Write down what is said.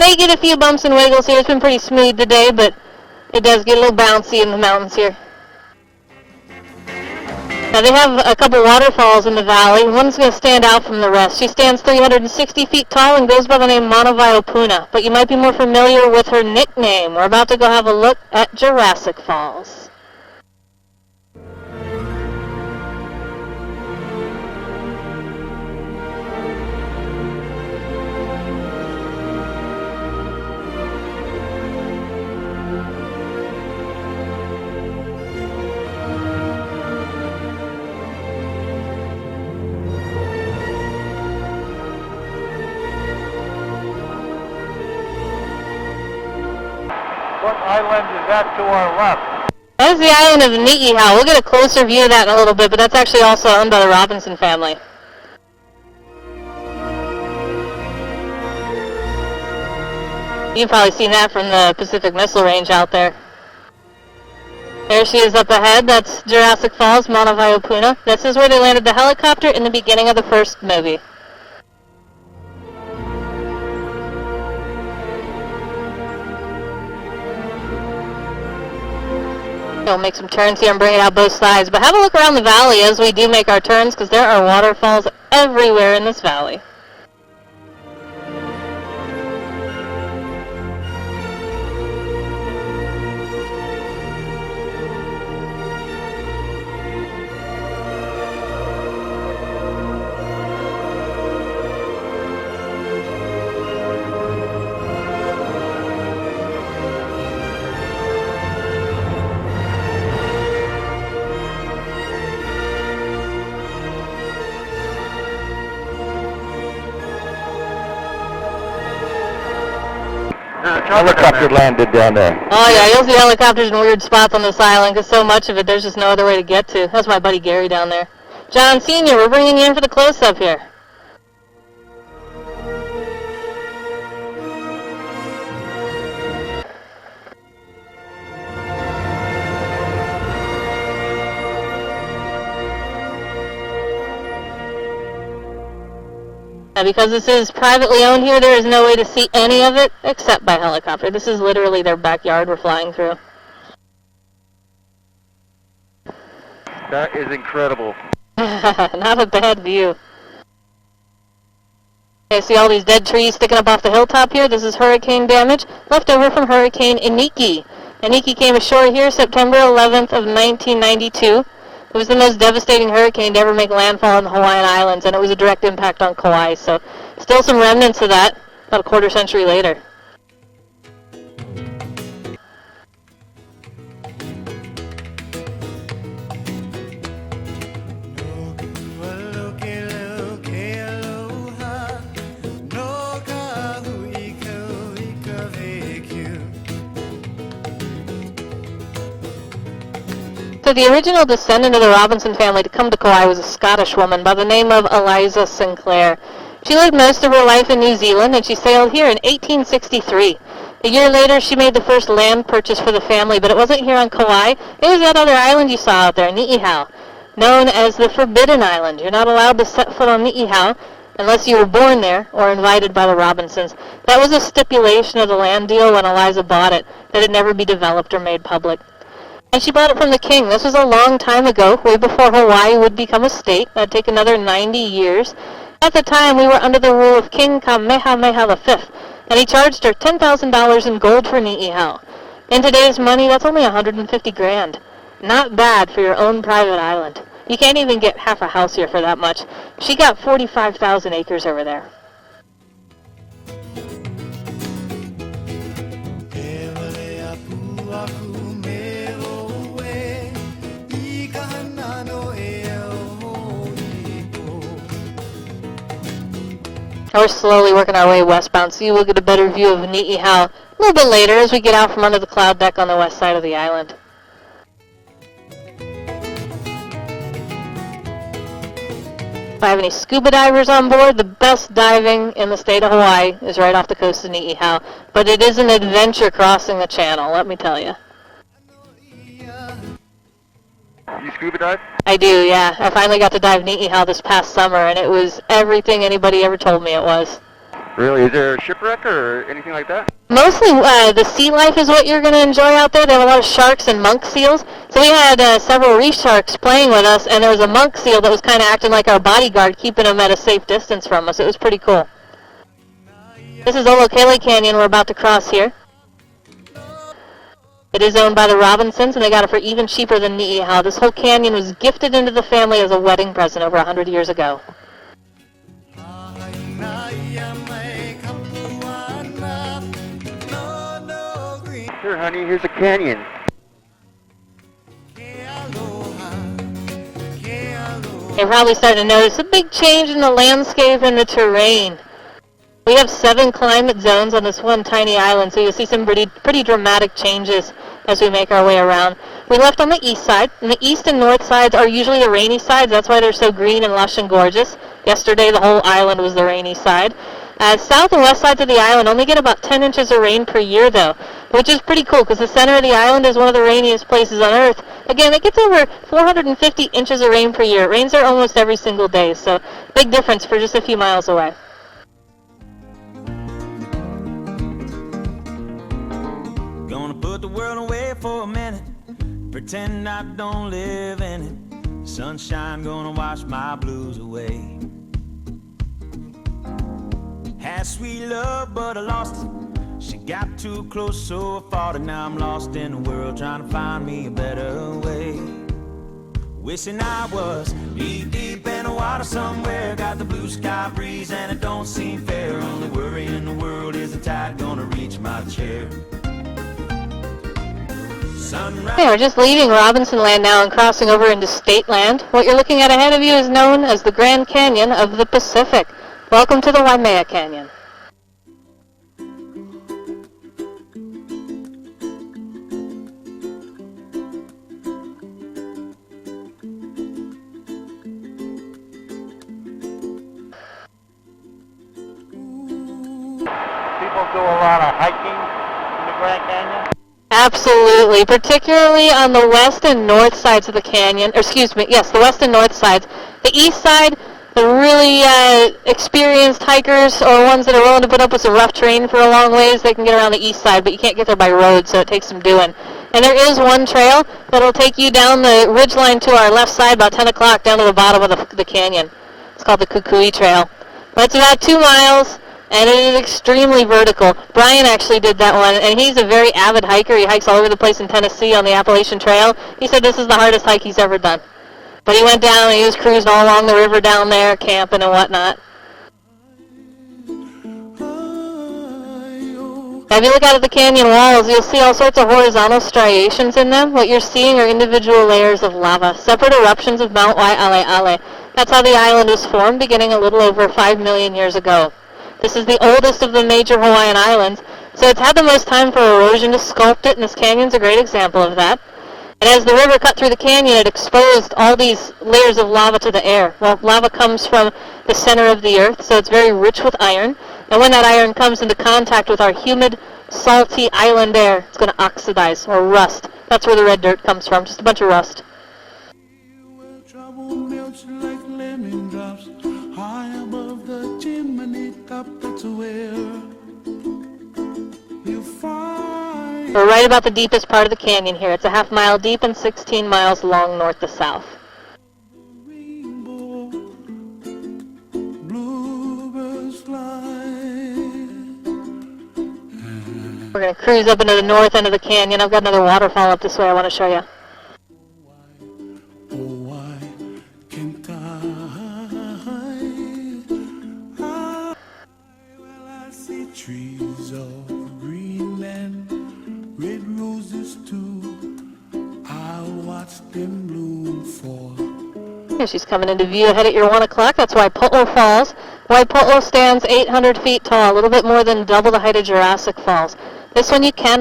may get a few bumps and wiggles here. It's been pretty smooth today, but it does get a little bouncy in the mountains here. Now they have a couple waterfalls in the valley. One's going to stand out from the rest. She stands 360 feet tall and goes by the name Manawaiopuna, but you might be more familiar with her nickname. We're about to go have a look at Jurassic Falls. What island is that to our left? That is the island of Ni'ihau. We'll get a closer view of that in a little bit, but that's actually also owned by the Robinson family. You've probably seen that from the Pacific Missile Range out there. There she is up ahead. That's Jurassic Falls, Manawaiopuna. This is where they landed the helicopter in the beginning of the first movie. We'll make some turns here and bring it out both sides, but have a look around the valley as we do make our turns, because there are waterfalls everywhere in this valley. Helicopter landed down there. Oh yeah, you'll see helicopters in weird spots on this island because so much of it there's just no other way to get to. That's my buddy Gary down there. John Sr., we're bringing you in for the close-up here. Now, because this is privately owned here, there is no way to see any of it except by helicopter. This is literally their backyard we're flying through. That is incredible. Not a bad view. Okay, see all these dead trees sticking up off the hilltop here? This is hurricane damage left over from Hurricane Iniki. Iniki came ashore here September 11th of 1992. It was the most devastating hurricane to ever make landfall in the Hawaiian Islands, and it was a direct impact on Kauai, so still some remnants of that about a quarter century later. So the original descendant of the Robinson family to come to Kauai was a Scottish woman by the name of Eliza Sinclair. She lived most of her life in New Zealand, and she sailed here in 1863. A year later, she made the first land purchase for the family, but it wasn't here on Kauai. It was that other island you saw out there, Ni'ihau, known as the Forbidden Island. You're not allowed to set foot on Ni'ihau unless you were born there or invited by the Robinsons. That was a stipulation of the land deal when Eliza bought it, that it never be developed or made public. And she bought it from the king. This was a long time ago, way before Hawaii would become a state. That'd take another 90 years. At the time, we were under the rule of King Kamehameha V, and he charged her $10,000 in gold for Ni'ihau. In today's money, that's only $150,000. Not bad for your own private island. You can't even get half a house here for that much. She got 45,000 acres over there. We're slowly working our way westbound, so you will get a better view of Ni'ihau a little bit later as we get out from under the cloud deck on the west side of the island. If I have any scuba divers on board, the best diving in the state of Hawaii is right off the coast of Ni'ihau, but it is an adventure crossing the channel, let me tell you. You scuba dive? I do, yeah. I finally got to dive Ni'ihau this past summer, and it was everything anybody ever told me it was. Really? Is there a shipwreck or anything like that? Mostly the sea life is what you're going to enjoy out there. They have a lot of sharks and monk seals. So we had several reef sharks playing with us, and there was a monk seal that was kind of acting like our bodyguard, keeping them at a safe distance from us. It was pretty cool. This is Olokele Canyon we're about to cross here. It is owned by the Robinsons, and they got it for even cheaper than Ni'ihau. This whole canyon was gifted into the family as a wedding present over 100 years ago. Here, honey, here's a canyon. You're probably starting to notice a big change in the landscape and the terrain. We have 7 climate zones on this one tiny island, so you'll see some pretty dramatic changes as we make our way around. We left on the east side, and the east and north sides are usually the rainy sides. That's why they're so green and lush and gorgeous. Yesterday, the whole island was the rainy side. South and west sides of the island only get about 10 inches of rain per year, though, which is pretty cool because the center of the island is one of the rainiest places on Earth. Again, it gets over 450 inches of rain per year. It rains there almost every single day, so big difference for just a few miles away. Gonna put the world away for a minute, pretend I don't live in it. Sunshine gonna wash my blues away. Had sweet love, but I lost it. She got too close, so I fought it. Now I'm lost in the world, trying to find me a better way. Wishing I was deep in the water somewhere. Got the blue sky breeze and it don't seem fair. Only worry in the world is the tide gonna reach my chair. Okay, we're just leaving Robinson Land now and crossing over into State Land. What you're looking at ahead of you is known as the Grand Canyon of the Pacific. Welcome to the Waimea Canyon. People do a lot of hiking in the Grand Canyon. Absolutely, particularly on the west and north sides of the canyon, or excuse me, yes, the west and north sides. The east side, the really experienced hikers or ones that are willing to put up with some rough terrain for a long ways, they can get around the east side, but you can't get there by road, so it takes some doing. And there is one trail that'll take you down the ridgeline to our left side about 10 o'clock down to the bottom of the canyon. It's called the Kukui Trail. But it's about 2 miles. And it is extremely vertical. Brian actually did that one, and he's a very avid hiker. He hikes all over the place in Tennessee on the Appalachian Trail. He said this is the hardest hike he's ever done. But he went down and he was cruising all along the river down there, camping and whatnot. Now, if you look out at the canyon walls, you'll see all sorts of horizontal striations in them. What you're seeing are individual layers of lava, separate eruptions of Mount Waialeale. That's how the island was formed, beginning a little over 5 million years ago. This is the oldest of the major Hawaiian islands, so it's had the most time for erosion to sculpt it, and this canyon's a great example of that. And as the river cut through the canyon, it exposed all these layers of lava to the air. Well, lava comes from the center of the earth, so it's very rich with iron, and when that iron comes into contact with our humid, salty island air, it's going to oxidize or rust. That's where the red dirt comes from, just a bunch of rust. We're right about the deepest part of the canyon here. It's a half mile deep and 16 miles long north to south. We're going to cruise up into the north end of the canyon. I've got another waterfall up this way I want to show you. Here she's coming into view ahead at your 1 o'clock. That's Waipolo Falls. Waipolo stands 800 feet tall, a little bit more than double the height of Jurassic Falls. This one you can